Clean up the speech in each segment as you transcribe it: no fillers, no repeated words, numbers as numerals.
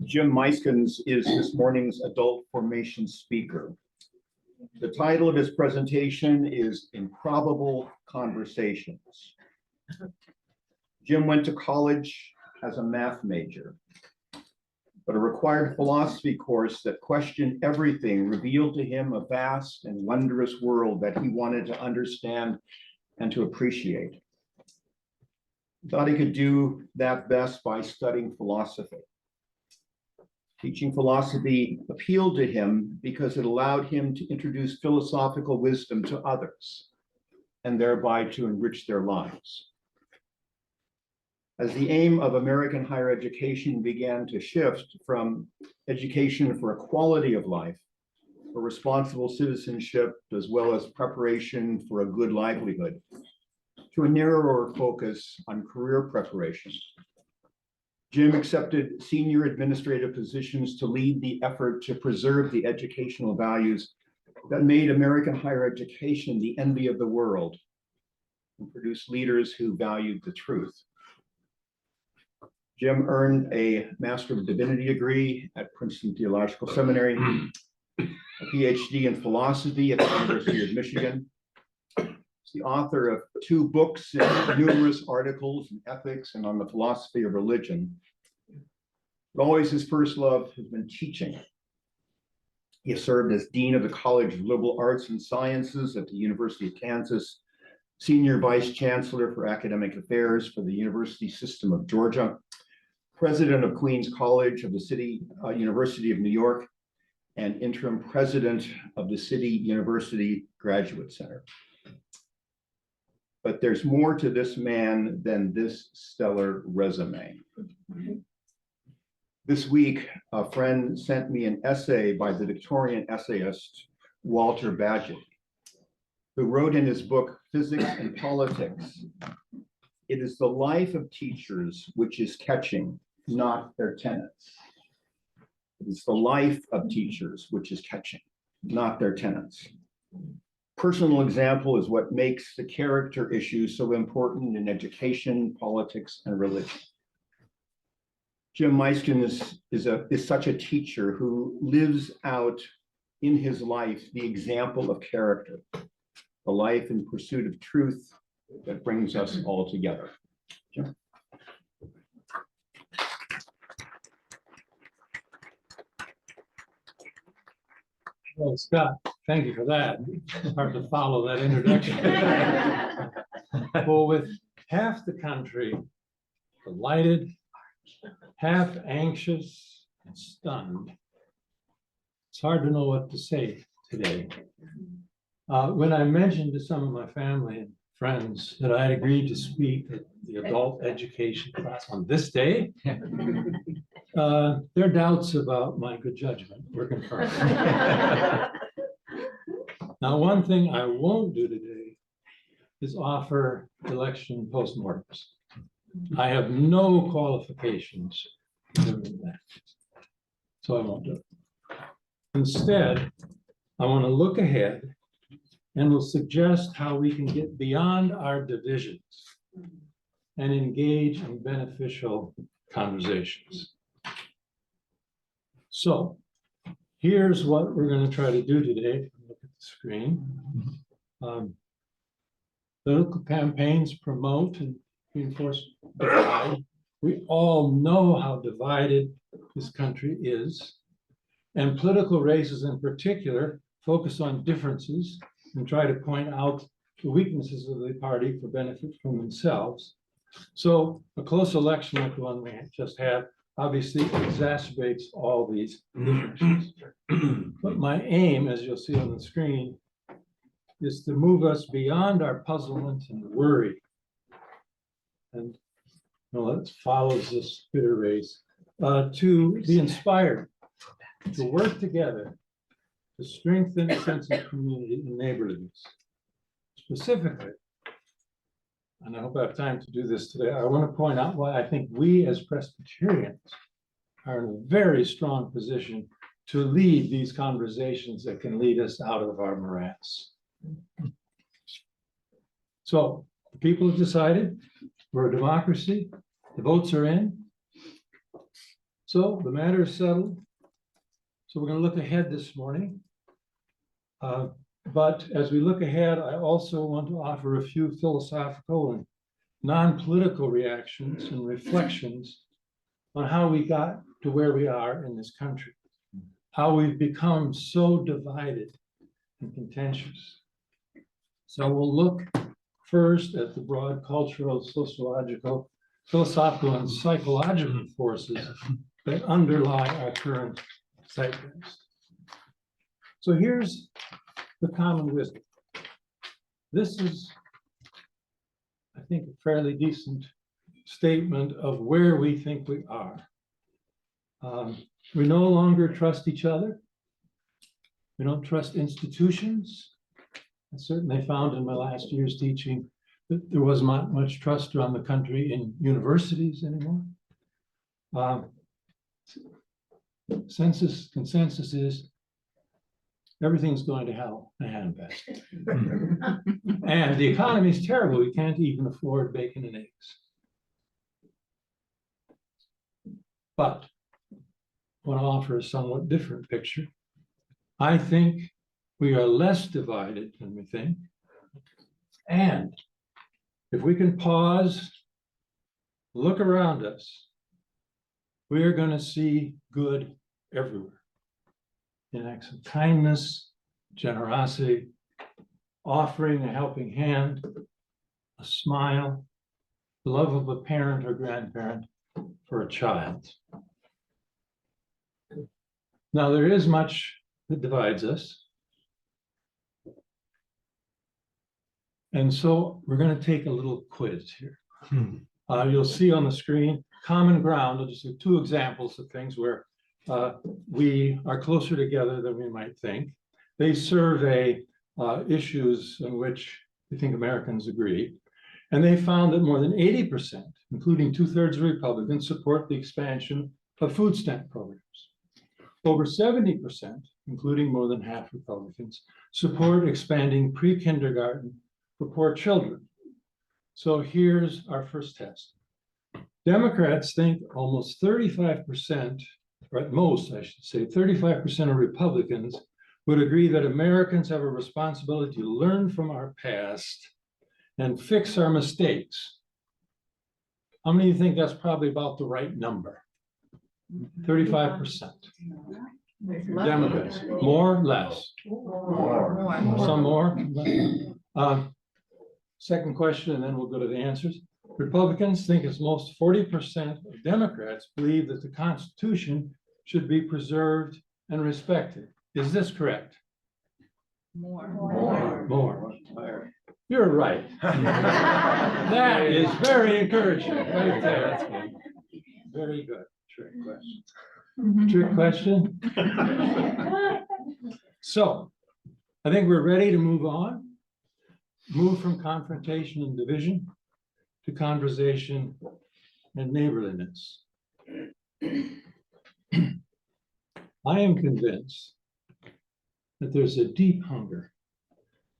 Jim Meiskens is this morning's adult formation speaker. The title of his presentation is Improbable Conversations. Jim went to college as a math major, but a required philosophy course that questioned everything revealed to him a vast and wondrous world that he wanted to understand and to appreciate. He thought he could do that best by studying philosophy. Teaching philosophy appealed to him because it allowed him to introduce philosophical wisdom to others and thereby to enrich their lives. As the aim of American higher education began to shift from education for a quality of life, for responsible citizenship, as well as preparation for a good livelihood, to a narrower focus on career preparation, Jim accepted senior administrative positions to lead the effort to preserve the educational values that made American higher education the envy of the world and produced leaders who valued the truth. Jim earned a Master of Divinity degree at Princeton Theological Seminary, a PhD in philosophy at the University of Michigan. He's the author of 2 books and numerous articles in ethics and on the philosophy of religion. But always his first love has been teaching. He has served as Dean of the College of Liberal Arts and Sciences at the University of Kansas, Senior Vice Chancellor for Academic Affairs for the University System of Georgia, President of Queens College of the University of New York, and Interim President of the City University Graduate Center. But there's more to this man than this stellar resume. This week, a friend sent me an essay by the Victorian essayist Walter Bagehot, who wrote in his book, Physics and Politics, "It is the life of teachers which is catching, not their tenets." It is the life of teachers which is catching, not their tenets. Personal example is what makes the character issue so important in education, politics, and religion. Jim Meiskens is such a teacher who lives out in his life the example of character, the life in pursuit of truth that brings us all together. Jim? Well, Scott, thank you for that. It's hard to follow that introduction. Well, with half the country delighted, half anxious and stunned, it's hard to know what to say today. When I mentioned to some of my family and friends that I had agreed to speak at the adult education class on this day, their doubts about my good judgment were confirmed. Now, one thing I won't do today is offer election postmortems. I have no qualifications for doing that, so I won't do it. Instead, I want to look ahead and will suggest how we can get beyond our divisions and engage in beneficial conversations. So here's what we're going to try to do today. Look at the screen. Political campaigns promote and reinforce divide. We all know how divided this country is, and political races in particular focus on differences and try to point out the weaknesses of the party for benefit from themselves. So a close election like the one we just had obviously exacerbates all these differences. But my aim, as you'll see on the screen, is to move us beyond our puzzlement and worry. And let's follow this bitter race to be inspired, to work together, to strengthen a sense of community and neighborliness. Specifically, and I hope I have time to do this today, I want to point out why I think we as Presbyterians are in a very strong position to lead these conversations that can lead us out of our morass. So the people have decided we're a democracy, the votes are in. So the matter is settled. So we're going to look ahead this morning. But as we look ahead, I also want to offer a few philosophical and non-political reactions and reflections on how we got to where we are in this country, how we've become so divided and contentious. So we'll look first at the broad cultural, sociological, philosophical, and psychological forces that underlie our current zeitgeist. So here's the common wisdom. This is, I think, a fairly decent statement of where we think we are. We no longer trust each other. We don't trust institutions. I certainly found in my last year's teaching that there was not much trust around the country in universities anymore. Consensus is everything's going to hell in a handbasket. And the economy is terrible. We can't even afford bacon and eggs. But I want to offer a somewhat different picture. I think we are less divided than we think. And if we can pause, look around us, we are going to see good everywhere. In acts of kindness, generosity, offering a helping hand, a smile, the love of a parent or grandparent for a child. Now, there is much that divides us. And so we're going to take a little quiz here. You'll see on the screen, common ground. I'll just do two examples of things where we are closer together than we might think. They survey issues in which we think Americans agree. And they found that more than 80%, including 2/3 of Republicans, support the expansion of food stamp programs. Over 70%, including more than half Republicans, support expanding pre-kindergarten for poor children. So here's our first test. Democrats think almost 35%, or at most, I should say, 35% of Republicans would agree that Americans have a responsibility to learn from our past and fix our mistakes. How many of you think that's probably about the right number? 35%. Democrats, more, less? More. Some more? Second question, and then we'll go to the answers. Republicans think as most 40% of Democrats believe that the Constitution should be preserved and respected. Is this correct? More. You're right. That is very encouraging right there. That's good. Very good. Trick question. Trick question. So I think we're ready to move on. Move from confrontation and division to conversation and neighborliness. I am convinced that there's a deep hunger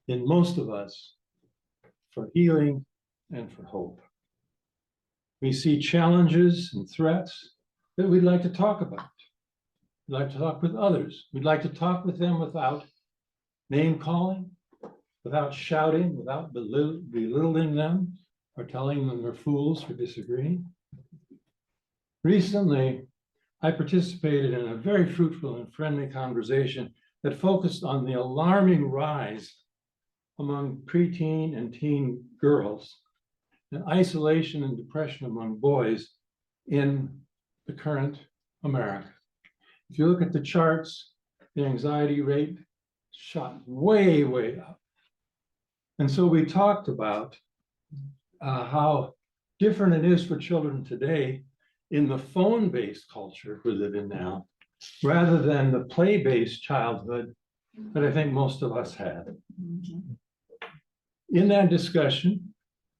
in most of us for healing and for hope. We see challenges and threats that we'd like to talk about. We'd like to talk with others. We'd like to talk with them without name calling, without shouting, without belittling them or telling them they're fools for disagreeing. Recently, I participated in a very fruitful and friendly conversation that focused on the alarming rise among preteen and teen girls and isolation and depression among boys in the current America. If you look at the charts, the anxiety rate shot way, way up. And so we talked about how different it is for children today in the phone-based culture we live in now, rather than the play-based childhood that I think most of us had. In that discussion,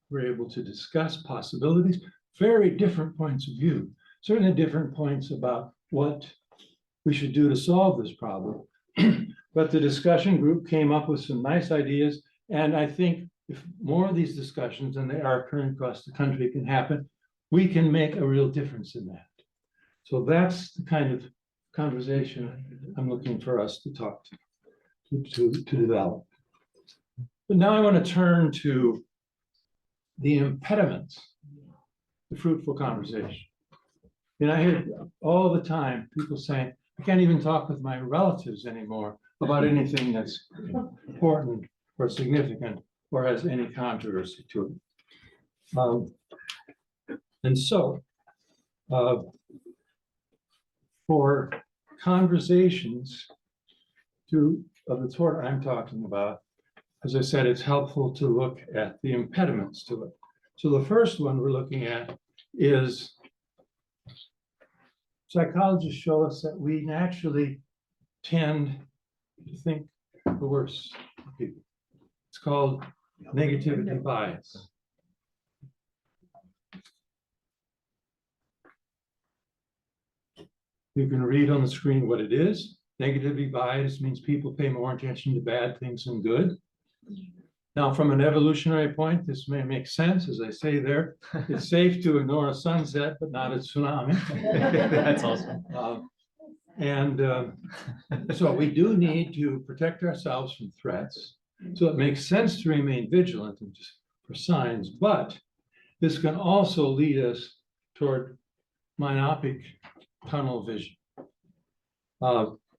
we're able to discuss possibilities, very different points of view, certainly different points about what we should do to solve this problem. But the discussion group came up with some nice ideas. And I think if more of these discussions, and they are occurring across the country, can happen, we can make a real difference in that. So that's the kind of conversation I'm looking for us to talk to develop. But now I want to turn to the impediments to fruitful conversation. And I hear all the time people saying, I can't even talk with my relatives anymore about anything that's important or significant or has any controversy to it. And so, for conversations of the sort I'm talking about, as I said, it's helpful to look at the impediments to it. So the first one we're looking at is psychologists show us that we naturally tend to think the worst of people. It's called negativity bias. You can read on the screen what it is. Negativity bias means people pay more attention to bad things than good. Now, from an evolutionary point, this may make sense. As I say there, it's safe to ignore a sunset, but not a tsunami. That's awesome. So we do need to protect ourselves from threats. So it makes sense to remain vigilant and just for signs, but this can also lead us toward myopic tunnel vision.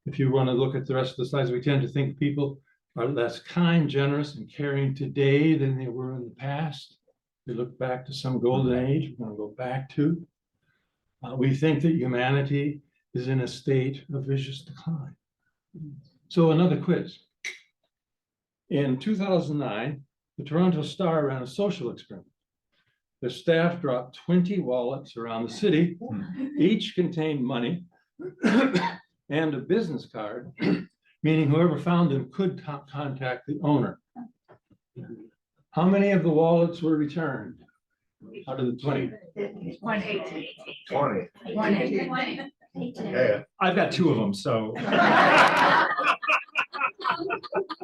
If you want to look at the rest of the slides, we tend to think people are less kind, generous, and caring today than they were in the past. We look back to some golden age we're going to go back to. We think that humanity is in a state of vicious decline. So another quiz. In 2009, the Toronto Star ran a social experiment. Their staff dropped 20 wallets around the city. Each contained money and a business card, meaning whoever found them could contact the owner. How many of the wallets were returned out of the 20? 20. Yeah. I've got 2 of them, so.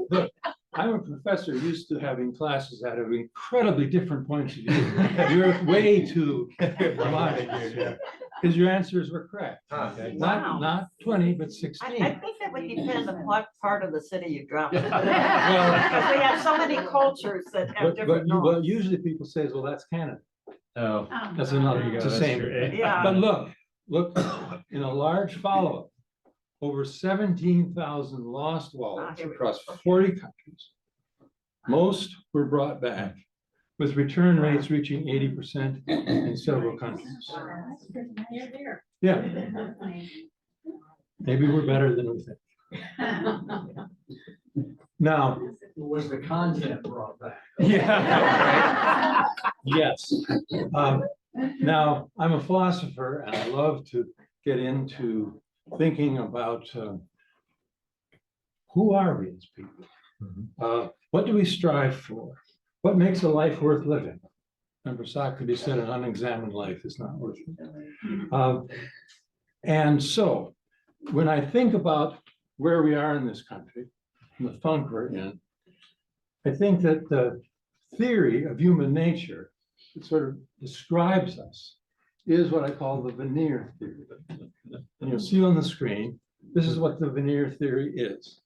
Look, I'm a professor used to having classes that have incredibly different points of view. You're way too dramatic here, because your answers were correct. Okay? Wow. Not 20, but I 16. think that would depend on what part of the city you drop it. Well, Because we have so many cultures that have different What norms. usually people say is, well, that's Canada. Oh, That's another, there you it's go. the That's same. true. Yeah. But look, in a large follow-up, over 17,000 lost wallets here we across go. 40 countries. Most were brought back, with return rates reaching 80% in several countries. Yeah, maybe we're better than we think. Now, Was the content brought back? yeah, yes. Now, I'm a philosopher and I love to get into thinking about who are we as people? What do we strive for? What makes a life worth living? Remember, Socrates said an unexamined life is not worth it. And so when I think about where we are in this country, and the funk we're in, I think that the theory of human nature that sort of describes us is what I call the veneer theory. And you'll see on the screen, this is what the veneer theory is.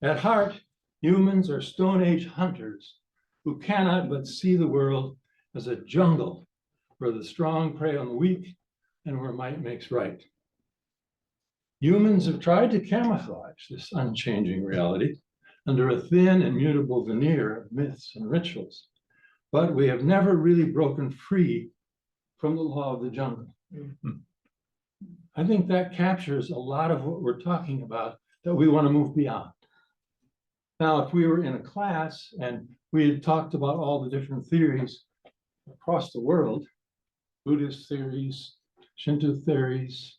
At heart, humans are Stone Age hunters who cannot but see the world as a jungle where the strong prey on the weak and where might makes right. Humans have tried to camouflage this unchanging reality under a thin and mutable veneer of myths and rituals, but we have never really broken free from the law of the jungle. I think that captures a lot of what we're talking about that we want to move beyond. Now, if we were in a class and we had talked about all the different theories across the world, Buddhist theories, Shinto theories,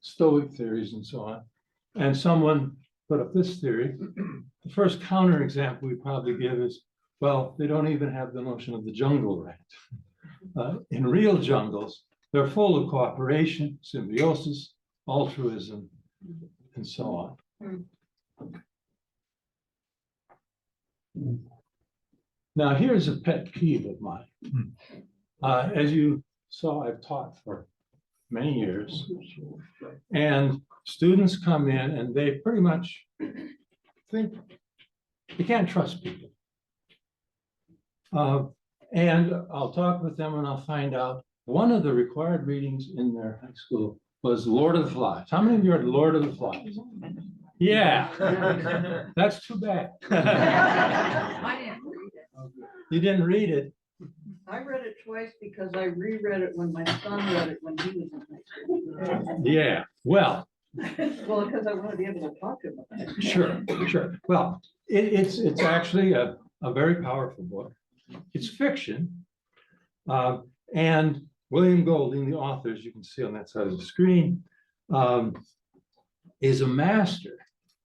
Stoic theories, and so on, and someone put up this theory, the first counterexample we probably give is, well, they don't even have the notion of the jungle right. In real jungles, they're full of cooperation, symbiosis, altruism, and so on. Now, here's a pet peeve of mine. As you saw, I've taught for many years. And students come in and they pretty much think you can't trust people. And I'll talk with them and I'll find out one of the required readings in their high school was Lord of the Flies. How many of you read Lord of the Flies? Yeah, that's too bad. I didn't read it. You didn't read it. I read it twice because I reread it when my son read it when he was in high school. Yeah, well, Well, because I want to be able to talk to him about it. sure. Well, it's actually a very powerful book. It's fiction. And William Golding, the author, as you can see on that side of the screen, is a master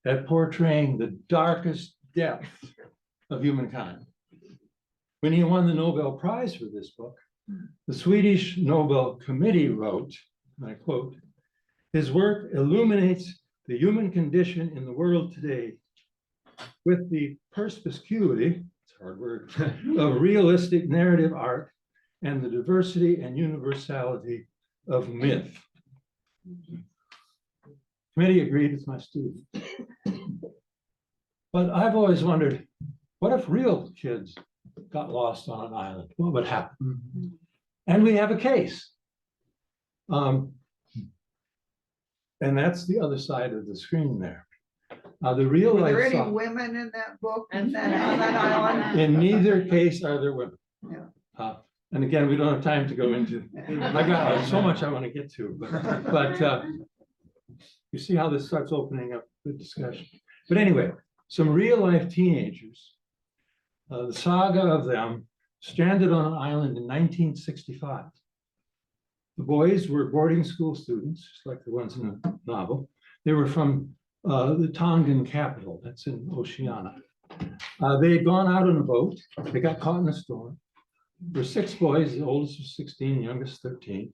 at portraying the darkest depth of humankind. When he won the Nobel Prize for this book, the Swedish Nobel Committee wrote, and I quote, "His work illuminates the human condition in the world today with the perspicuity, it's a hard word, of realistic narrative art and the diversity and universality of myth." Committee agreed with my student. But I've always wondered, what if real kids got lost on an island? What would happen? And we have a case. And that's the other side of the screen there. The real Were there life. any women in that book on that island? In neither case are there women. Yeah. And again, we don't have time to go into, I got so much I want to get to, but you see how this starts opening up the discussion. But anyway, some real life teenagers, the saga of them stranded on an island in 1965. The boys were boarding school students, just like the ones in the novel. They were from the Tongan capital, that's in Oceania. They had gone out on a boat. They got caught in a storm. There were 6 boys, the oldest was 16, the youngest 13.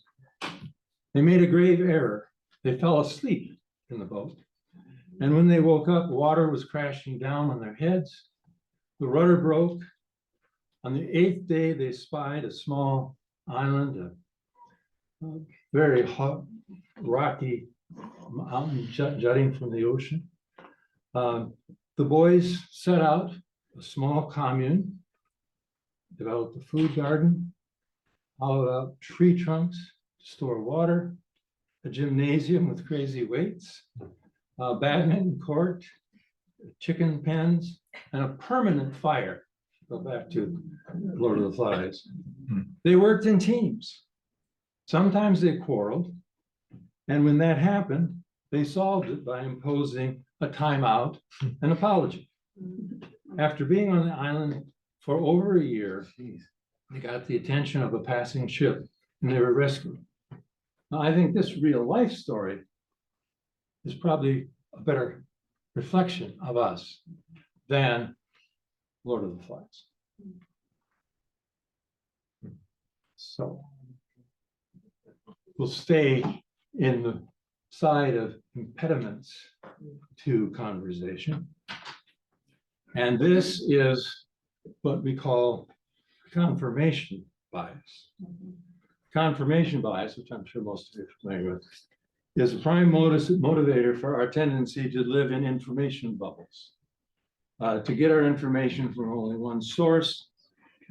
They made a grave error. They fell asleep in the boat. And when they woke up, water was crashing down on their heads. The rudder broke. On the 8th day, they spied a small island, a very hot, rocky mountain jutting from the ocean. The boys set out a small commune, developed a food garden, hollowed out tree trunks to store water, a gymnasium with crazy weights, a badminton court, chicken pens, and a permanent fire. Go back to Lord of the Flies. They worked in teams. Sometimes they quarreled. And when that happened, they solved it by imposing a timeout and apology. After being on the island for over a year, they got the attention of a passing ship and they were rescued. Now, I think this real life story is probably a better reflection of us than Lord of the Flies. So we'll stay in the side of impediments to conversation. And this is what we call confirmation bias. Confirmation bias, which I'm sure most of you are familiar with, is a prime motivator for our tendency to live in information bubbles, to get our information from only one source,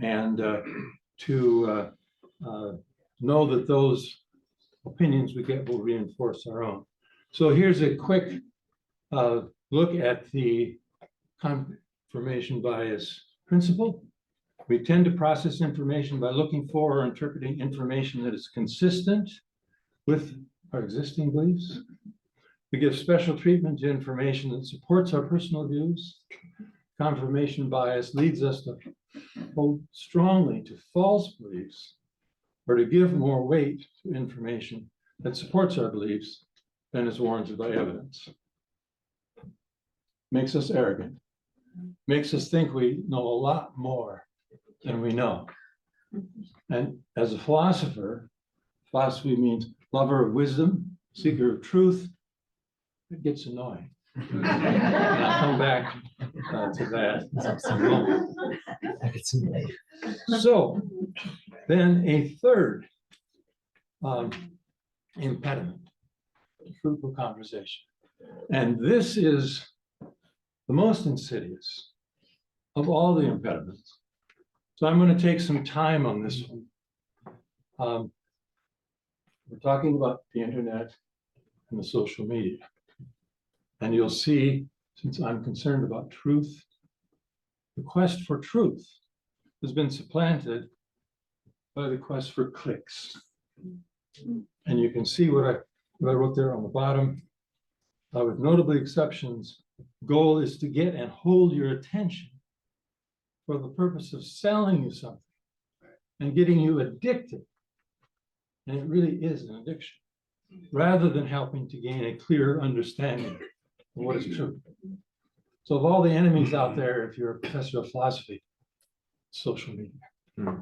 and to know that those opinions we get will reinforce our own. So here's a quick look at the confirmation bias principle. We tend to process information by looking for or interpreting information that is consistent with our existing beliefs. We give special treatment to information that supports our personal views. Confirmation bias leads us to hold strongly to false beliefs or to give more weight to information that supports our beliefs than is warranted by evidence. Makes us arrogant. Makes us think we know a lot more than we know. And as a philosopher, philosophy means lover of wisdom, seeker of truth. It gets annoying. And I'll come back to that in a moment. So then a third impediment to fruitful conversation. And this is the most insidious of all the impediments. So I'm going to take some time on this one. We're talking about the internet and the social media. And you'll see, since I'm concerned about truth, the quest for truth has been supplanted by the quest for clicks. And you can see what I wrote there on the bottom. With notable exceptions, goal is to get and hold your attention for the purpose of selling you something and getting you addicted. And it really is an addiction, rather than helping to gain a clear understanding of what is true. So of all the enemies out there, if you're a professor of philosophy, social media.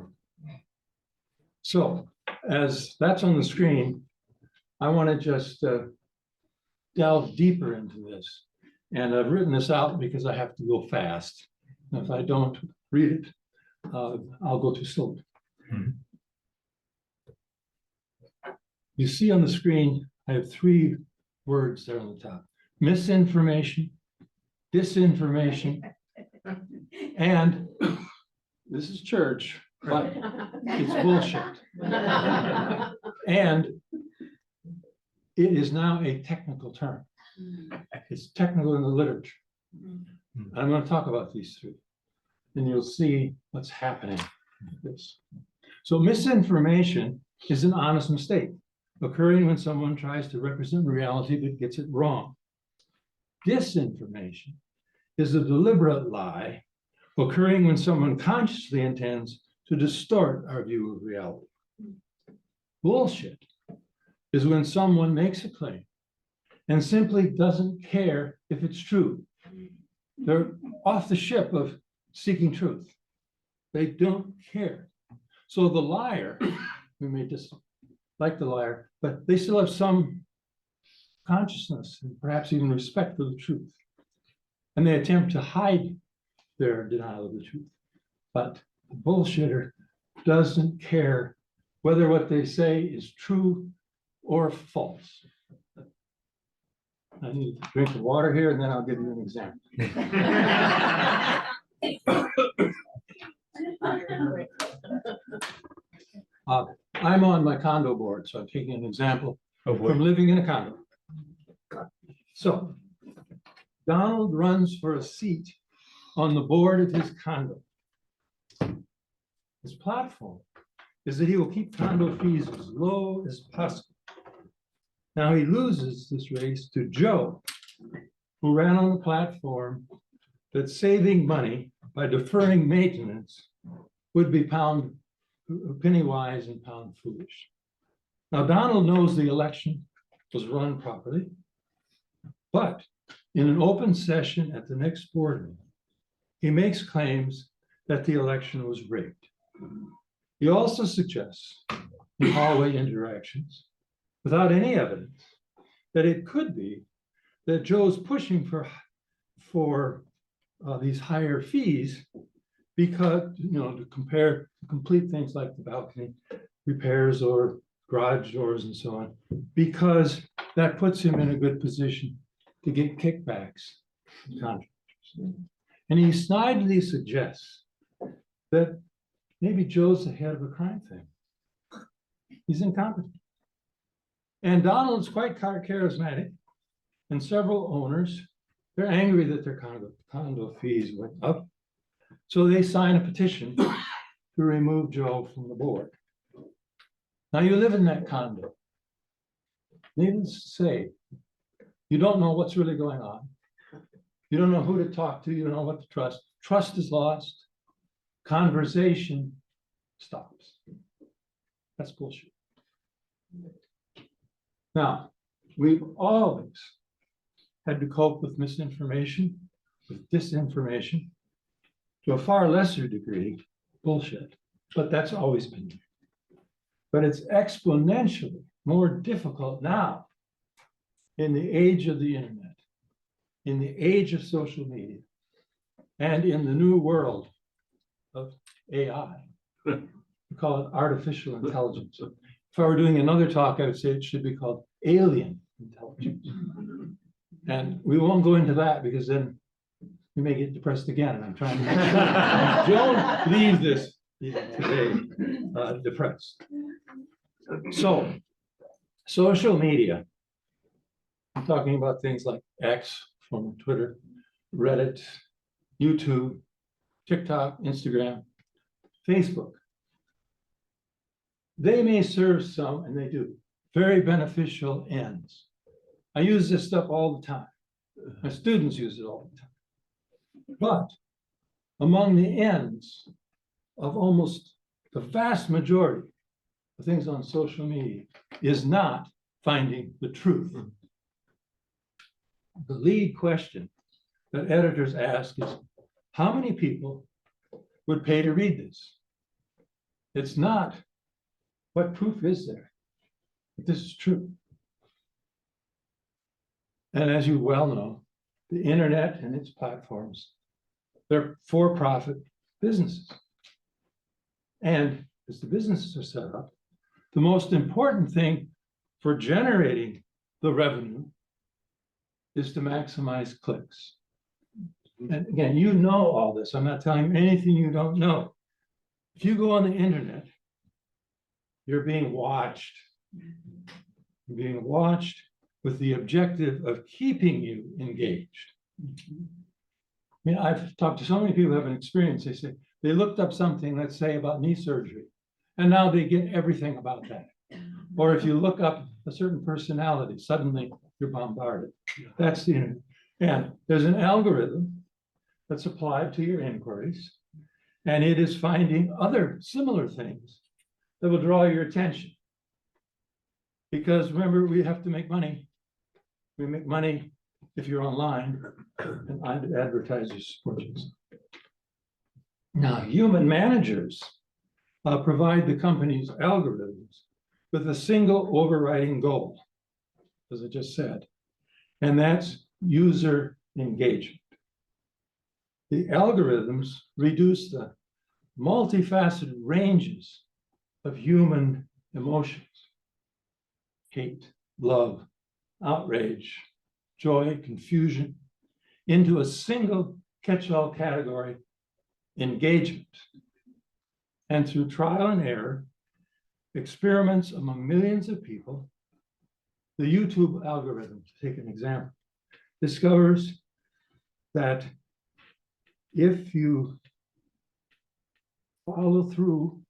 So as that's on the screen, I want to just delve deeper into this. And I've written this out because I have to go fast. And if I don't read it, I'll go too slowly. You see on the screen, I have 3 words there on the top: misinformation, disinformation, and this is church, but it's bullshit. And it is now a technical term. It's technical in the literature. I'm going to talk about these 3, and you'll see what's happening with this. So misinformation is an honest mistake occurring when someone tries to represent reality but gets it wrong. Disinformation is a deliberate lie occurring when someone consciously intends to distort our view of reality. Bullshit is when someone makes a claim and simply doesn't care if it's true. They're off the ship of seeking truth. They don't care. So the liar, we may dislike the liar, but they still have some consciousness and perhaps even respect for the truth. And they attempt to hide their denial of the truth. But the bullshitter doesn't care whether what they say is true or false. I need a drink of water here, and then I'll give you an example. I'm on my condo board, so I'm taking an example from living in a condo. So Donald runs for a seat on the board of his condo. His platform is that he will keep condo fees as low as possible. Now he loses this race to Joe, who ran on the platform that saving money by deferring maintenance would be pound penny wise and pound foolish. Now Donald knows the election was run properly, but in an open session at the next board meeting, he makes claims that the election was rigged. He also suggests in hallway interactions, without any evidence, that it could be that Joe's pushing for these higher fees because, to complete things like the balcony repairs or garage doors and so on, because that puts him in a good position to get kickbacks from contractors. And he snidely suggests that maybe Joe's the head of a crime family. He's incompetent. And Donald's quite charismatic, and several owners, they're angry that their condo fees went up. So they sign a petition to remove Joe from the board. Now you live in that condo. Needless to say, you don't know what's really going on. You don't know who to talk to. You don't know what to trust. Trust is lost. Conversation stops. That's bullshit. Now, we've always had to cope with misinformation, with disinformation, to a far lesser degree, bullshit. But that's always been there. But it's exponentially more difficult now in the age of the internet, in the age of social media, and in the new world of AI. We call it artificial intelligence. If I were doing another talk, I would say it should be called alien intelligence. And we won't go into that because then you may get depressed again. And I'm trying to make sure you don't leave this today depressed. So, social media. I'm talking about things like X, former Twitter, Reddit, YouTube, TikTok, Instagram, Facebook. They may serve some, and they do, very beneficial ends. I use this stuff all the time. My students use it all the time. But among the ends of almost the vast majority of things on social media is not finding the truth. The lead question that editors ask is, how many people would pay to read this? It's not, what proof is there that this is true? And as you well know, the internet and its platforms, they're for-profit businesses. And as the businesses are set up, the most important thing for generating the revenue is to maximize clicks. And again, you know all this. I'm not telling you anything you don't know. If you go on the internet, you're being watched. You're being watched with the objective of keeping you engaged. I mean, I've talked to so many people who have an experience. They say they looked up something, let's say, about knee surgery, and now they get everything about that. Or if you look up a certain personality, suddenly you're bombarded. That's the internet. And there's an algorithm that's applied to your inquiries, and it is finding other similar things that will draw your attention. Because remember, we have to make money. We make money if you're online, and advertisers support you. Now, human managers provide the company's algorithms with a single overriding goal, as I just said, and that's user engagement. The algorithms reduce the multifaceted ranges of human emotions: hate, love, outrage, joy, confusion, into a single catch-all category: engagement. And through trial and error, experiments among millions of people, the YouTube algorithm, to take an example, discovers that if you follow through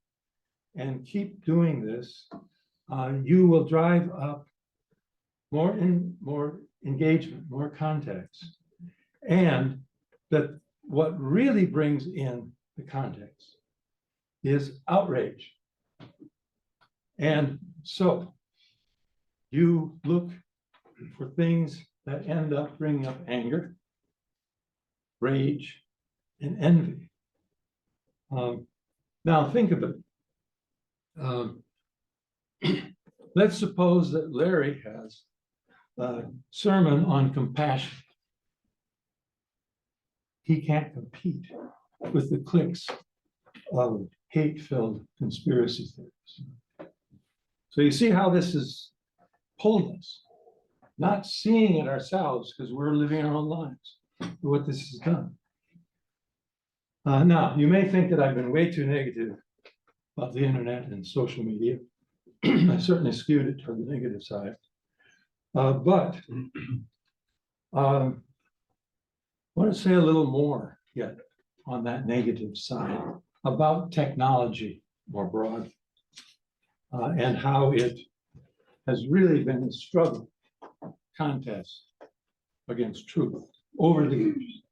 and keep doing this, you will drive up more engagement, more contacts, and that what really brings in the contacts is outrage. And so you look for things that end up bringing up anger, rage, and envy. Now think of it. Let's suppose that Larry has a sermon on compassion. He can't compete with the clicks of hate-filled conspiracy theories. So you see how this has pulled us, not seeing it ourselves because we're living our own lives, what this has done. Now, you may think that I've been way too negative about the internet and social media. I certainly skewed it toward the negative side. But I want to say a little more yet on that negative side about technology more broadly, and how it has really been a struggle contest against truth over the years.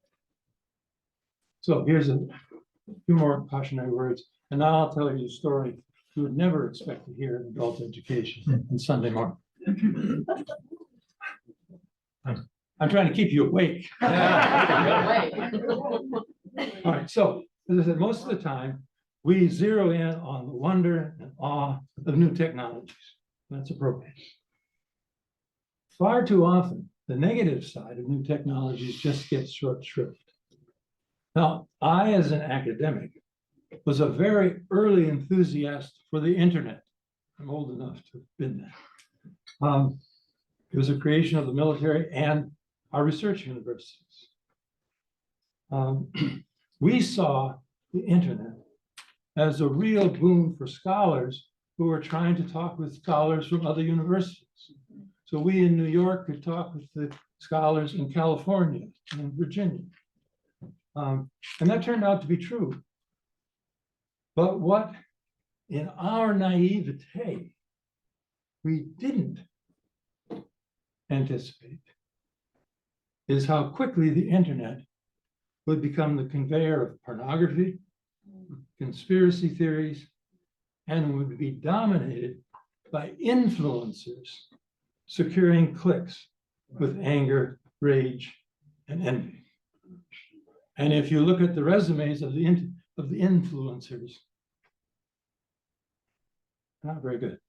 So here's a few more cautionary words, and now I'll tell you a story you would never expect to hear in adult education on Sunday morning. I'm trying to keep you awake. All right, so as I said, most of the time, we zero in on the wonder and awe of new technologies. That's appropriate. Far too often, the negative side of new technologies just gets short shrift. Now, I, as an academic, was a very early enthusiast for the internet. I'm old enough to have been there. It was a creation of the military and our research universities. We saw the internet as a real boon for scholars who were trying to talk with scholars from other universities. So we in New York could talk with the scholars in California and Virginia. And that turned out to be true. But what, in our naivete, we didn't anticipate is how quickly the internet would become the conveyor of pornography, conspiracy theories, and would be dominated by influencers securing clicks with anger, rage, and envy. And if you look at the resumes of the influencers, not very good.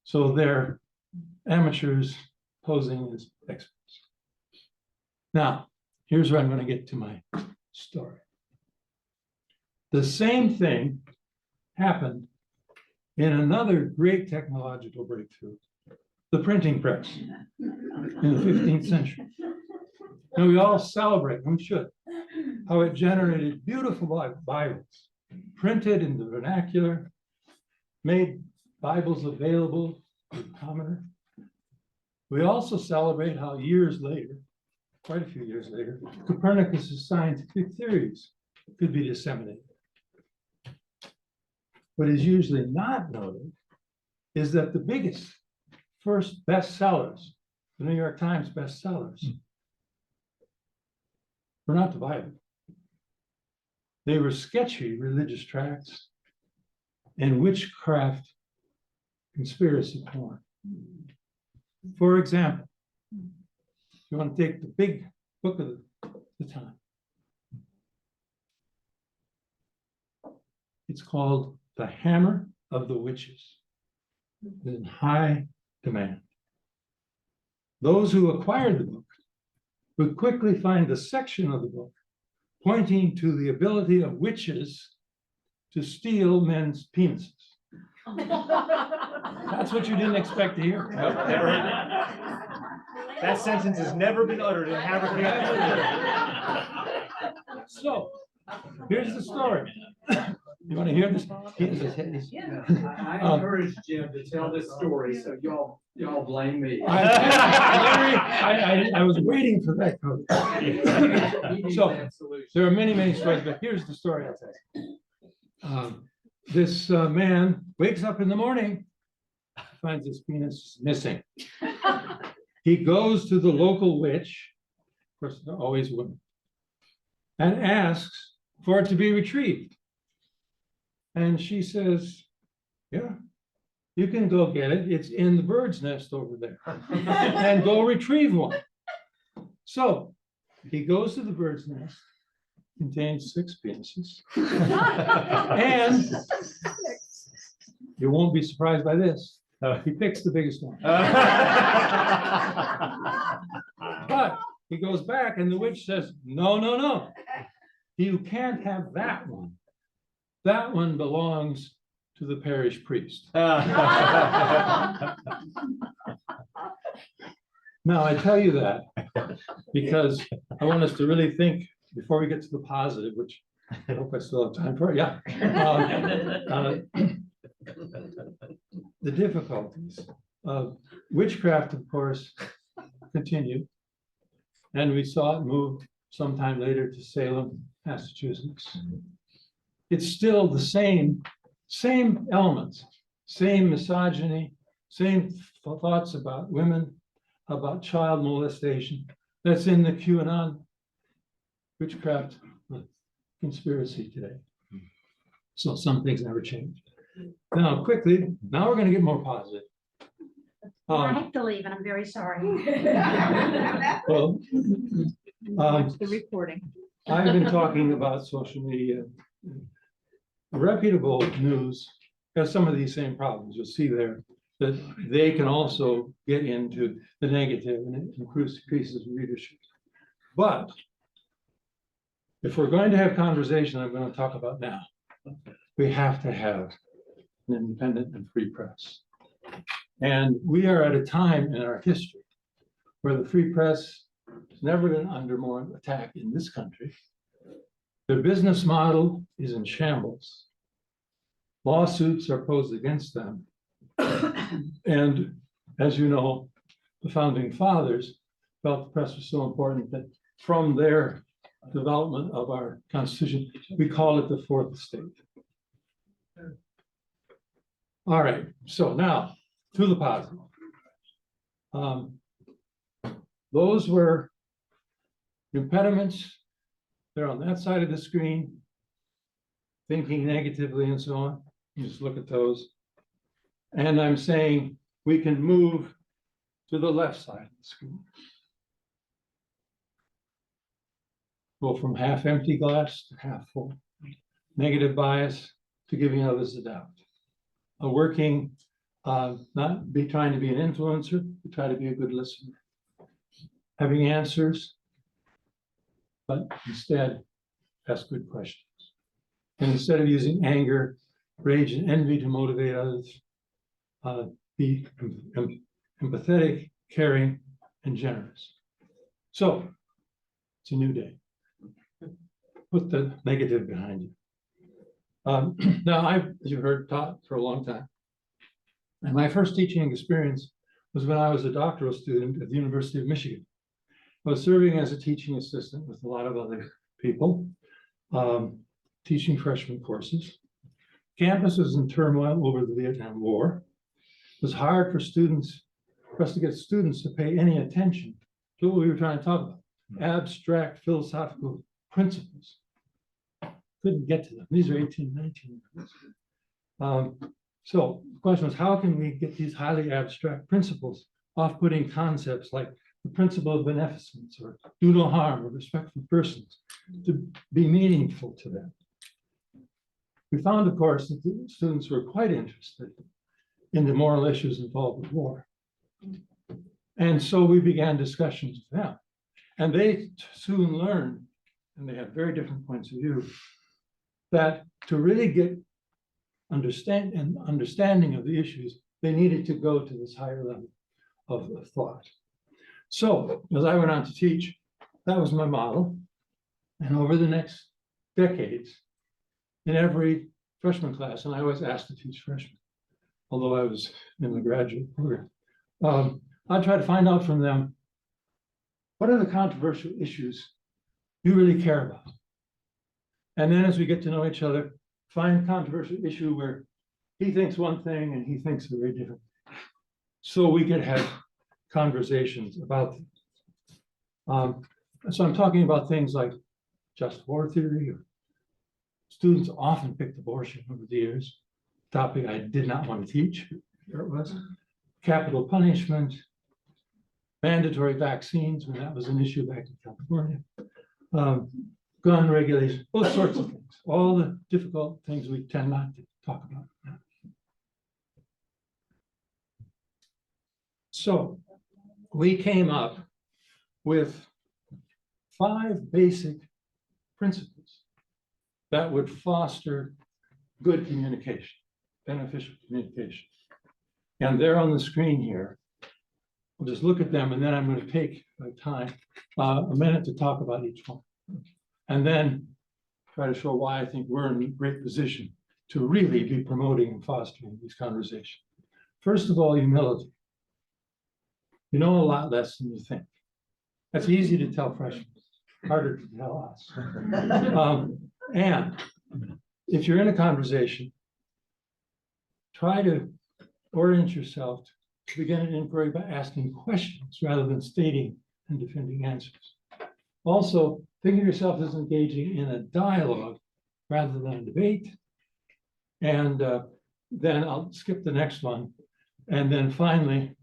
So they're amateurs posing as experts. Now, here's where I'm going to get to my story. The same thing happened in another great technological breakthrough, the printing press in the 15th century. And we all celebrate, and we should, how it generated beautiful Bibles, printed in the vernacular, made Bibles available to the commoner. We also celebrate how years later, quite a few years later, Copernicus's scientific theories could be disseminated. What is usually not noted is that the biggest first bestsellers, the New York Times bestsellers, were not the Bible. They were sketchy religious tracts and witchcraft conspiracy porn. For example, you want to take the big book of the time. It's called The Hammer of the Witches. It's in high demand. Those who acquired the book would quickly find the section of the book pointing to the ability of witches to steal men's penises. That's what you didn't expect to hear. Nope, never heard that sentence has never been uttered in Haverford. So, here's the story. You want to hear this? I encourage Jim to tell this story, so y'all blame me. I was waiting for that code. So, there are many, many stories, but here's the story I'll tell you. This man wakes up in the morning, finds his penis missing. He goes to the local witch, of course, they're always women, and asks for it to be retrieved. And she says, yeah, you can go get it. It's in the bird's nest over there. And go retrieve one. So he goes to the bird's nest, contains 6 penises. And you won't be surprised by this. He picks the biggest one. But he goes back and the witch says, no, no, no. You can't have that one. That one belongs to the parish priest. Now, I tell you that because I want us to really think before we get to the positive, which I hope I still have time for. Yeah. The difficulties of witchcraft, of course, continued. And we saw it move sometime later to Salem, Massachusetts. It's still the same elements, same misogyny, same thoughts about women, about child molestation. That's in the QAnon witchcraft conspiracy today. So some things never change. Now, quickly, now we're going to get more positive. I have to leave, and I'm very sorry. Well, Watch the recording. I've been talking about social media. Reputable news has some of these same problems. You'll see there that they can also get into the negative and it increases readership. But if we're going to have conversation, I'm going to talk about now, we have to have an independent and free press. And we are at a time in our history where the free press has never been under more attack in this country. Their business model is in shambles. Lawsuits are posed against them. And as you know, the founding fathers felt the press was so important that from their development of our Constitution, we call it the fourth estate. All right, so now to the positive. Those were impediments. They're on that side of the screen, thinking negatively and so on. You just look at those. And I'm saying we can move to the left side of the screen. Go from half empty glass to half full. Negative bias to giving others a doubt. A working, not be trying to be an influencer, but try to be a good listener. Having answers, but instead ask good questions. And instead of using anger, rage, and envy to motivate others, be empathetic, caring, and generous. So it's a new day. Put the negative behind you. Now, I've, as you heard, taught for a long time. And my first teaching experience was when I was a doctoral student at the University of Michigan. I was serving as a teaching assistant with a lot of other people, teaching freshman courses. Campus was in turmoil over the Vietnam War. It was hard for us to get students to pay any attention to what we were trying to talk about, abstract philosophical principles. Couldn't get to them. These are 18, 19. So the question was, how can we get these highly abstract principles, off-putting concepts like the principle of beneficence or do no harm or respect for persons, to be meaningful to them? We found, of course, that the students were quite interested in the moral issues involved with war. And so we began discussions with them. And they soon learned, and they had very different points of view, that to really get understanding of the issues, they needed to go to this higher level of thought. So as I went on to teach, that was my model. And over the next decades, in every freshman class, and I was asked to teach freshmen, although I was in the graduate program, I tried to find out from them, what are the controversial issues you really care about? And then as we get to know each other, find controversial issue where he thinks one thing and he thinks a very different thing. So we could have conversations about them. So I'm talking about things like just war theory. Or students often picked abortion over the years, topic I did not want to teach. There it was. Capital punishment, mandatory vaccines, when that was an issue back in California. Gun regulation, all sorts of things, all the difficult things we tend not to talk about. So we came up with 5 basic principles that would foster good communication, beneficial communication. And they're on the screen here. We'll just look at them, and then I'm going to take my time, a minute to talk about each one. And then try to show why I think we're in a great position to really be promoting and fostering these conversations. First of all, humility. You know a lot less than you think. That's easy to tell freshmen, harder to tell us. And if you're in a conversation, try to orient yourself to begin an inquiry by asking questions rather than stating and defending answers. Also, think of yourself as engaging in a dialogue rather than a debate. And then I'll skip the next one. And then finally,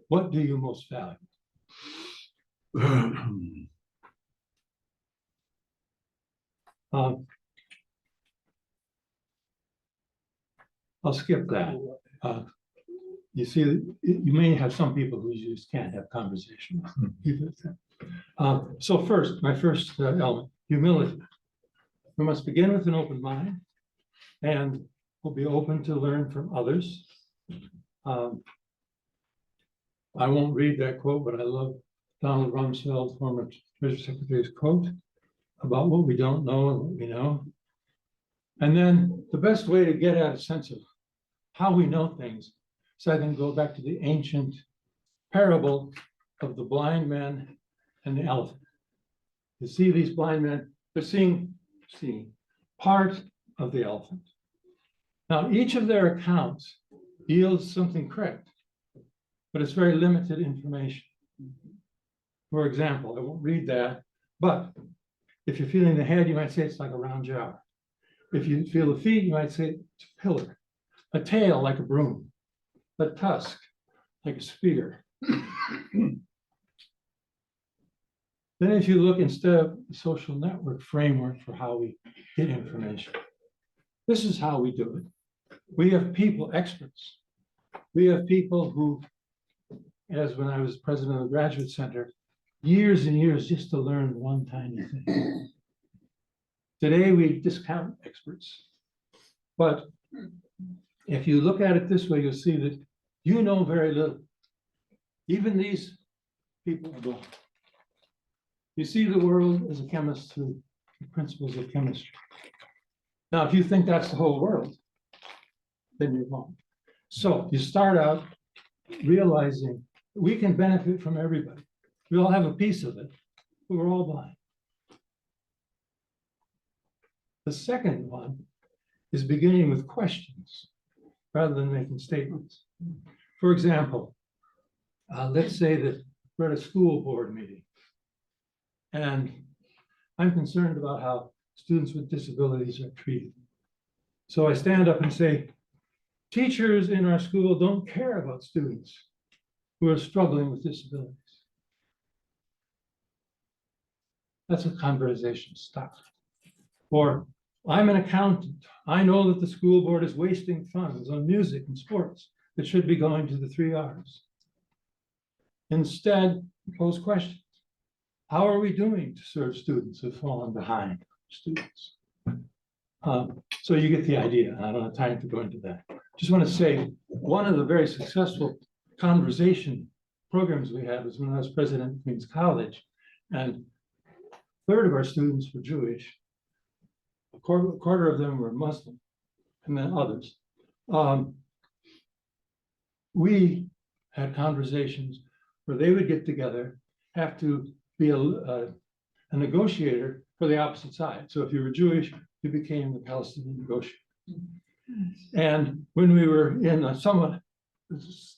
what do you most value? I'll skip that. You see, you may have some people who you just can't have conversations. So first, my first element, humility. We must begin with an open mind and will be open to learn from others. I won't read that quote, but I love Donald Rumsfeld, former Treasury Secretary's quote about what we don't know and what we know. And then the best way to get at a sense of how we know things, so I can go back to the ancient parable of the blind man and the elephant. You see these blind men, they're seeing part of the elephant. Now, each of their accounts yields something correct, but it's very limited information. For example, I won't read that, but if you're feeling the head, you might say it's like a round jar. If you feel the feet, you might say it's a pillar, a tail like a broom, a tusk like a spear. Then if you look instead of the social network framework for how we get information, this is how we do it. We have people, experts. We have people who, as when I was president of the Graduate Center, years and years just to learn one tiny thing. Today, we discount experts. But if you look at it this way, you'll see that you know very little. Even these people don't. You see the world as a chemist through the principles of chemistry. Now, if you think that's the whole world, then you're wrong. So you start out realizing we can benefit from everybody. We all have a piece of it, but we're all blind. The second one is beginning with questions rather than making statements. For example, let's say that we're at a school board meeting, and I'm concerned about how students with disabilities are treated. So I stand up and say, teachers in our school don't care about students who are struggling with disabilities. That's a conversation stop. Or I'm an accountant. I know that the school board is wasting funds on music and sports that should be going to the 3 Rs. Instead, pose questions. How are we doing to serve students who've fallen behind students? So you get the idea. I don't have time to go into that. Just want to say, one of the very successful conversation programs we had was when I was president of Queens College, and a third of our students were Jewish, a quarter of them were Muslim, and then others. We had conversations where they would get together, have to be a negotiator for the opposite side. So if you were Jewish, you became the Palestinian negotiator. And when we were in a somewhat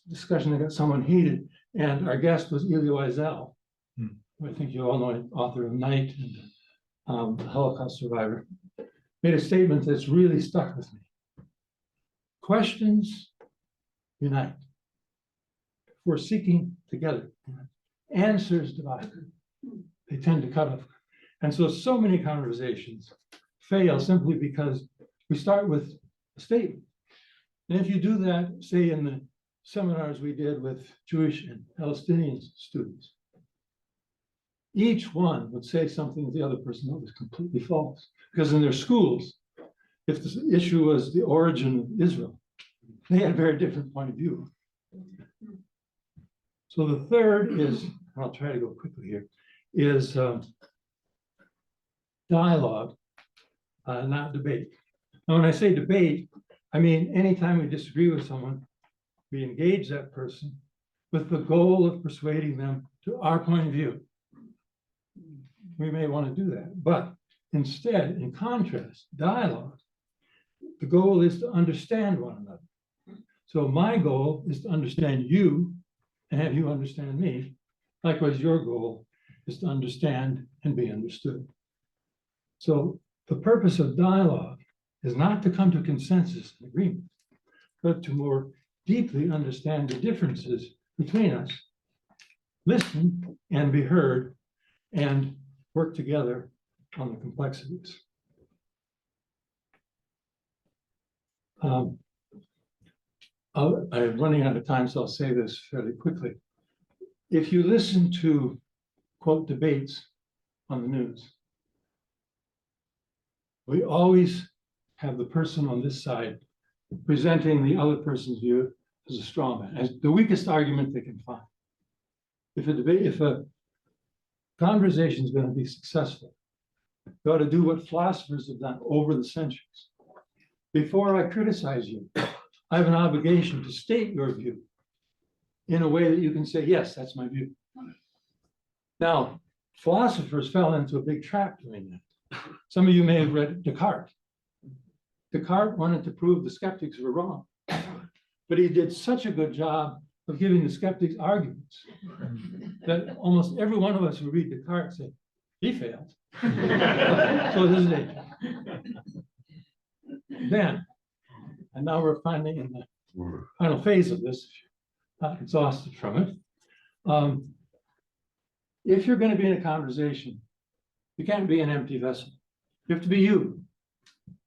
discussion that got somewhat heated, and our guest was Elie Wiesel, who I think you all know, author of Night and the Holocaust survivor, made a statement that's really stuck with me. Questions unite. We're seeking together. Answers divide. They tend to cut off. And so many conversations fail simply because we start with a statement. And if you do that, say in the seminars we did with Jewish and Palestinian students, each one would say something to the other person that was completely false. Because in their schools, if the issue was the origin of Israel, they had a very different point of view. So the third is, and I'll try to go quickly here, is dialogue, not debate. Now, when I say debate, I mean anytime we disagree with someone, we engage that person with the goal of persuading them to our point of view. We may want to do that, but instead, in contrast, dialogue, the goal is to understand one another. So my goal is to understand you and have you understand me. Likewise, your goal is to understand and be understood. So the purpose of dialogue is not to come to consensus and agreement, but to more deeply understand the differences between us, listen and be heard, and work together on the complexities. I'm running out of time, so I'll say this fairly quickly. If you listen to, quote, debates on the news, we always have the person on this side presenting the other person's view as a straw man, as the weakest argument they can find. If a conversation is going to be successful, you ought to do what philosophers have done over the centuries. Before I criticize you, I have an obligation to state your view in a way that you can say, yes, that's my view. Now, philosophers fell into a big trap doing that. Some of you may have read Descartes. Descartes wanted to prove the skeptics were wrong, but he did such a good job of giving the skeptics arguments that almost every one of us who read Descartes say, he failed. So this is it. Then, and now we're finally in the final phase of this, not exhausted from it. If you're going to be in a conversation, you can't be an empty vessel. You have to be you.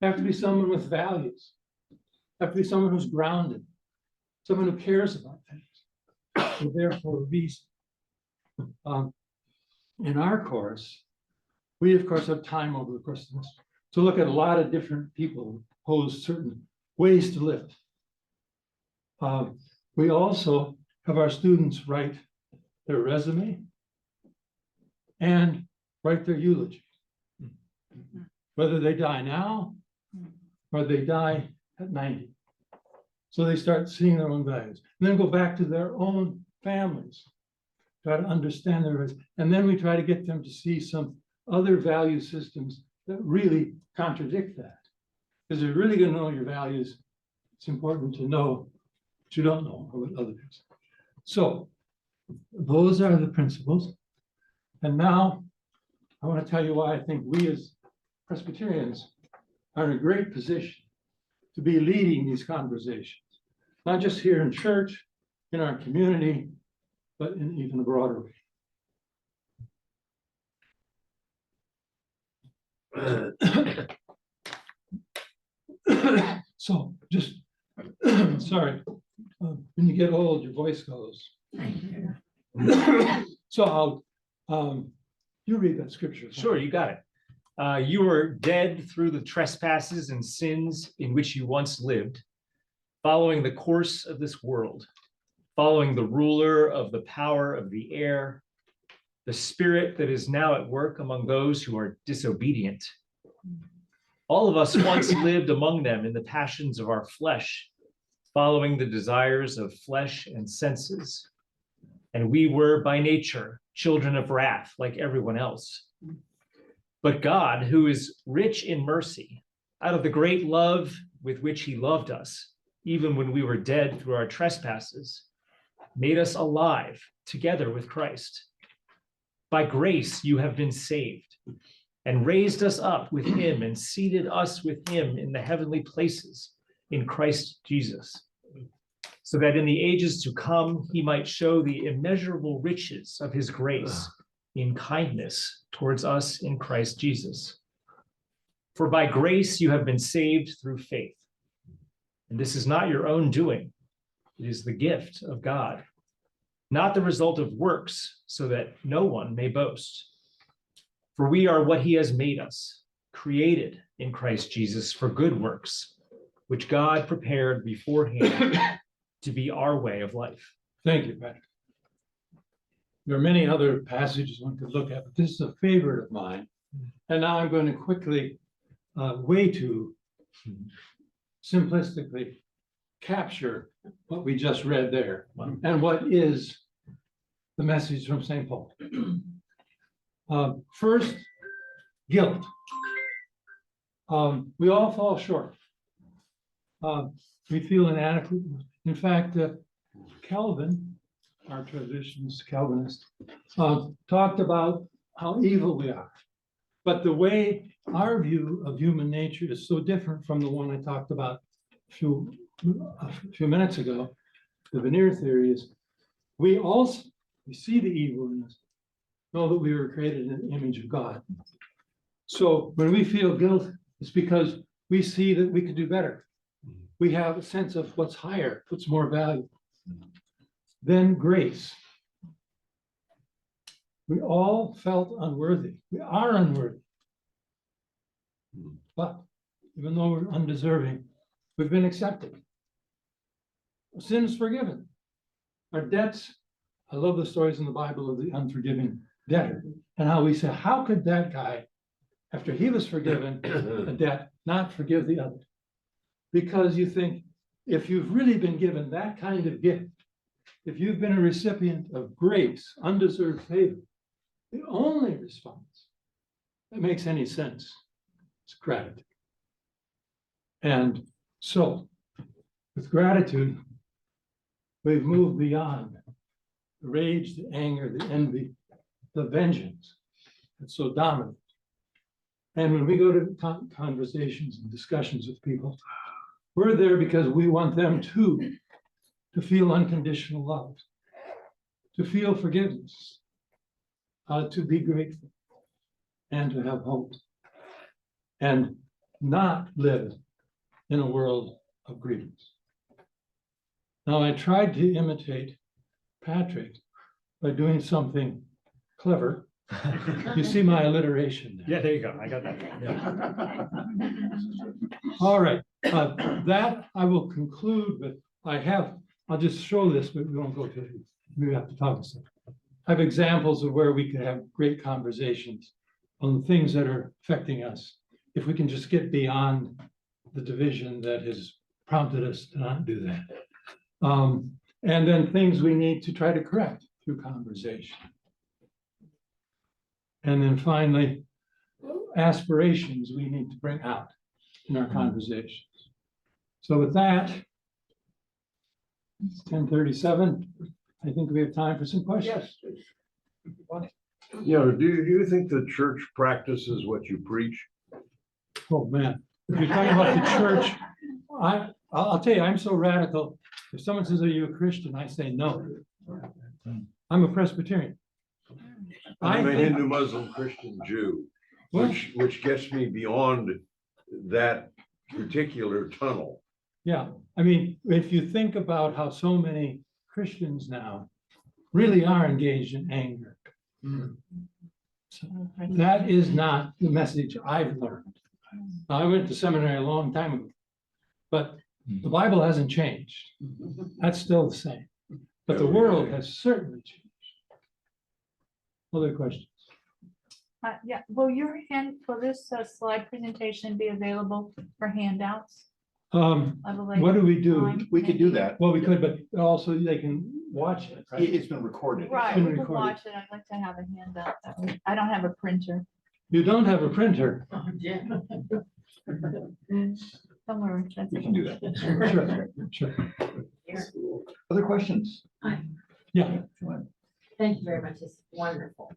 You have to be someone with values. You have to be someone who's grounded, someone who cares about things, and therefore reason. In our course, we of course have time over the course of this to look at a lot of different people who pose certain ways to live. We also have our students write their resume and write their eulogy, whether they die now or they die at 90. So they start seeing their own values, and then go back to their own families, try to understand their values, and then we try to get them to see some other value systems that really contradict that. Because if you're really going to know your values, it's important to know what you don't know or what others. So those are the principles. And now I want to tell you why I think we as Presbyterians are in a great position to be leading these conversations, not just here in church, in our community, but in even a broader way. So just, sorry, when you get old, your voice goes. So you read that scripture. Sure, you got it. You were dead through the trespasses and sins in which you once lived, following the course of this world, following the ruler of the power of the air, the spirit that is now at work among those who are disobedient. All of us once lived among them in the passions of our flesh, following the desires of flesh and senses. And we were by nature children of wrath like everyone else. But God, who is rich in mercy, out of the great love with which he loved us, even when we were dead through our trespasses, made us alive together with Christ. By grace you have been saved, and raised us up with him and seated us with him in the heavenly places in Christ Jesus, so that in the ages to come he might show the immeasurable riches of his grace in kindness towards us in Christ Jesus. For by grace you have been saved through faith. And this is not your own doing. It is the gift of God, not the result of works, so that no one may boast. For we are what he has made us, created in Christ Jesus for good works, which God prepared beforehand to be our way of life. Thank you, Patrick. There are many other passages one could look at, but this is a favorite of mine. And now I'm going to quickly, way too simplistically capture what we just read there and what is the message from St. Paul. First, guilt. We all fall short. We feel inadequate. In fact, Calvin, our traditionalist Calvinist, talked about how evil we are. But the way our view of human nature is so different from the one I talked about a few minutes ago, the veneer theory is we see the evil in us, know that we were created in the image of God. So when we feel guilt, it's because we see that we could do better. We have a sense of what's higher, what's more valuable. Then grace. We all felt unworthy. We are unworthy. But even though we're undeserving, We've been accepted. Sin is forgiven. Our debts, I love the stories in the Bible of the unforgiving debtor and how we say, how could that guy, after he was forgiven a debt, not forgive the other? Because you think, if you've really been given that kind of gift, if you've been a recipient of grace, undeserved favor, the only response that makes any sense is gratitude. And so, with gratitude, we've moved beyond the rage, the anger, the envy, the vengeance that's so dominant. And when we go to conversations and discussions with people, we're there because we want them to feel unconditional love, to feel forgiveness, to be grateful, and to have hope, and not live in a world of grievance. Now, I tried to imitate Patrick by doing something clever. You see my alliteration there. Yeah, there you go. I got that. All right, that I will conclude, but I'll just show this, but we won't go to it. We have to talk. I have examples of where we could have great conversations on the things that are affecting us. If we can just get beyond the division that has prompted us to not do that. And then things we need to try to correct through conversation. And then finally, aspirations we need to bring out in our conversations. So with that, it's 10:37. I think we have time for some questions. Do you think the church practices what you preach? Oh, man. If you're talking about the church, I'll tell you, I'm so radical. If someone says, are you a Christian? I say, no. I'm a Presbyterian. I'm a think- Hindu, Muslim, Christian, Jew, Well, which gets me beyond that particular tunnel. yeah, I mean, if you think about how so many Christians now really are engaged in anger. So that is not the message I've learned. I went to seminary a long time ago, but the Bible hasn't changed. That's still the same, but the world has certainly changed. Other questions? Yeah, will will this slide presentation be available for handouts? I believe. What do we do? Time. We could do that. Well, we could, but also they can watch it, right? It's been recorded. Right, been we can recorded. watch it. I'd like to have a handout. I don't have a printer. You don't have a printer. Don't worry. That's We can do that. Sure. Other questions? Yeah. Thank you very much. It's wonderful.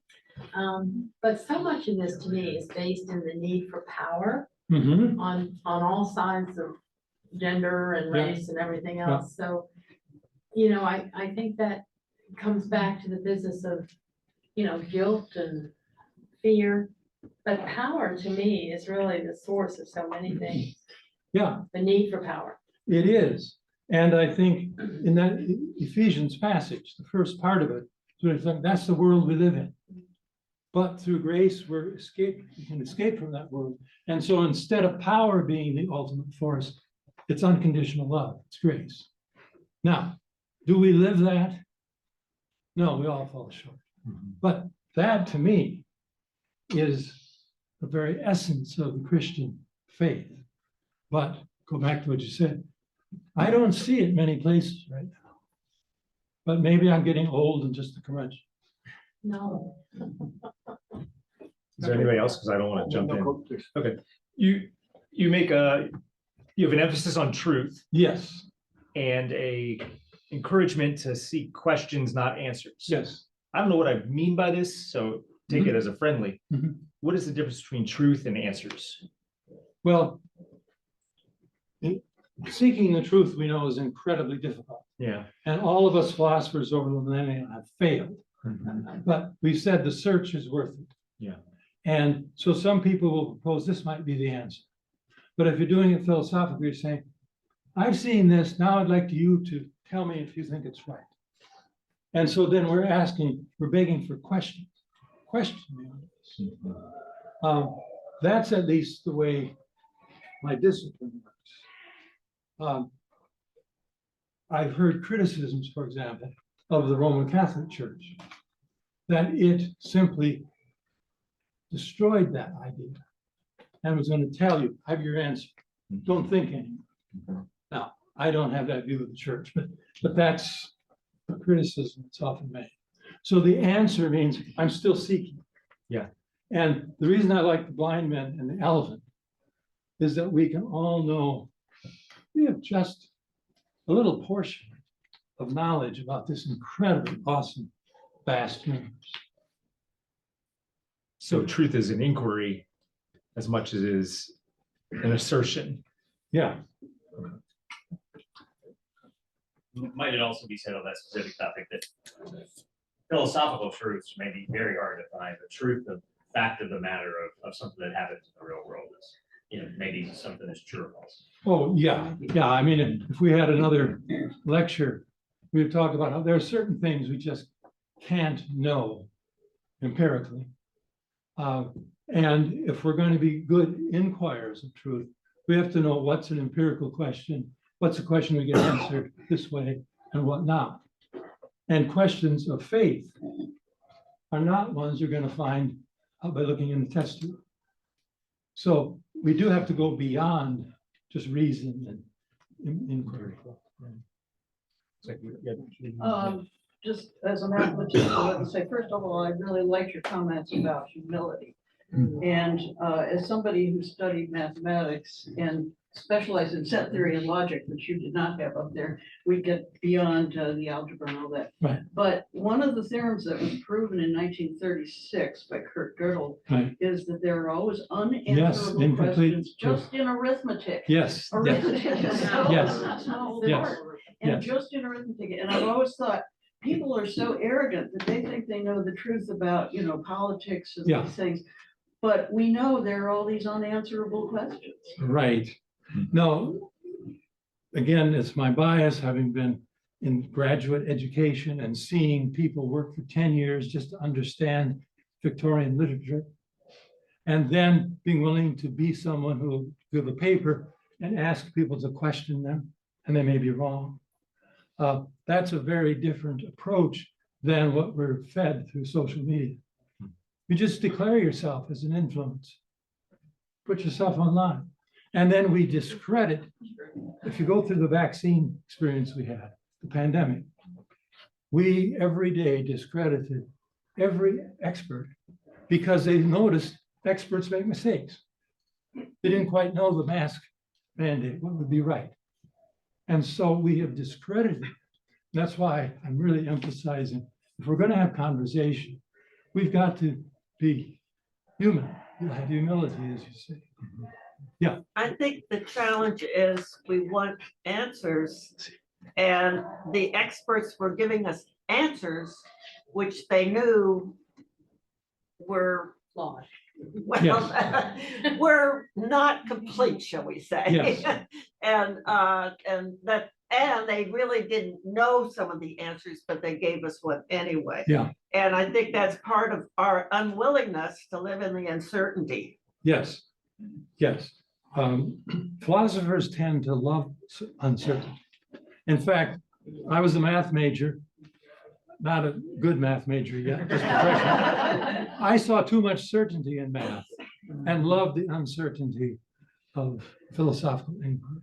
But so much of this to me is based in the need for power Mhm. on all sides of gender and Yeah. race and everything else. So, I think that comes back to the business of, guilt and fear. But power to me is really the source of so many things, Yeah, the need for power. it is. And I think in that Ephesians passage, the first part of it, that's the world we live in. But through grace, we can escape from that world. And so instead of power being the ultimate force, it's unconditional love, it's grace. Now, do we live that? No, we all fall short. But that to me is the very essence of the Christian faith. But go back to what you said. I don't see it many places right now. But maybe I'm getting old and just a curmudgeon. No. Is there anybody else? Because I don't want to jump in. No, there's- Okay, you have an emphasis on truth Yes, and a encouragement to seek questions, not answers. yes. I don't know what I mean by this, so take it as a friendly. Mhm. What is the difference between truth and answers? Well, seeking the truth we know is incredibly difficult. Yeah. And all of us philosophers over the millennia have failed. But we've said the search is worth it. Yeah. And so some people will propose this might be the answer. But if you're doing it philosophically, you're saying, I've seen this, now I'd like you to tell me if you think it's right. And so then we're begging for questions. Question me on this. That's at least the way my discipline works. I've heard criticisms, for example, of the Roman Catholic Church, that it simply destroyed that idea and was going to tell you, have your answer, don't think anymore. Now, I don't have that view of the church, but that's a criticism that's often made. So the answer means I'm still seeking. Yeah. And the reason I like the blind men and the elephant is that we can all know we have just a little portion of knowledge about this incredibly awesome, vast universe. So truth is an inquiry as much as it is an assertion. Yeah. Might it also be said on that specific topic that philosophical truths may be very hard to find, but truth, the fact of the matter of something that happens in the real world is, maybe something that's true or false. Oh, yeah. Yeah. I mean, if we had another lecture, we would talk about how there are certain things we just can't know empirically. And if we're going to be good inquirers of truth, we have to know what's an empirical question, what's a question we get answered this way, and what not. And questions of faith are not ones you're going to find by looking in the test tube. So we do have to go beyond just reason and inquiry. Just as a mathematician, I would say, first of all, I really like your comments about humility. And as somebody who studied mathematics and specialized in set theory and logic, which you did not have up there, we get beyond the algebra and all that. Right. But one of the theorems that was proven in 1936 by Kurt Gödel Right. is that there are always Yes, unanswerable incomplete. questions just in arithmetic. Yes. Yes. Arithmetic is so Yes. small Yes. part, and Yes. just in arithmetic. And I've always thought, people are so arrogant that they think they know the truth about, politics and Yeah. these things. But we know there are all these unanswerable questions. Right. No, again, it's my bias, having been in graduate education and seeing people work for 10 years just to understand Victorian literature. And then being willing to be someone who will give a paper and ask people to question them, and they may be wrong. That's a very different approach than what we're fed through social media. You just declare yourself as an influence. Put yourself online. And then we discredit, if you go through the vaccine experience we had, the pandemic, we every day discredited every expert because they noticed experts make mistakes. They didn't quite know the mask mandate, what would be right. And so we have discredited. That's why I'm really emphasizing, if we're going to have conversation, we've got to be human, have humility, as you say. Yeah. I think the challenge is we want answers, and the experts were giving us answers which they knew were Flawed. well, were not complete, shall we say? Yes. And they really didn't know some of the answers, but they gave us one anyway. Yeah. And I think that's part of our unwillingness to live in the uncertainty. Yes. Yes. Philosophers tend to love uncertainty. In fact, I was a math major, not a good math major yet, just a freshman. I saw too much certainty in math and loved the uncertainty of philosophical inquiry.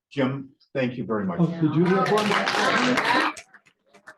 Jim, thank you very much. Oh, did you report?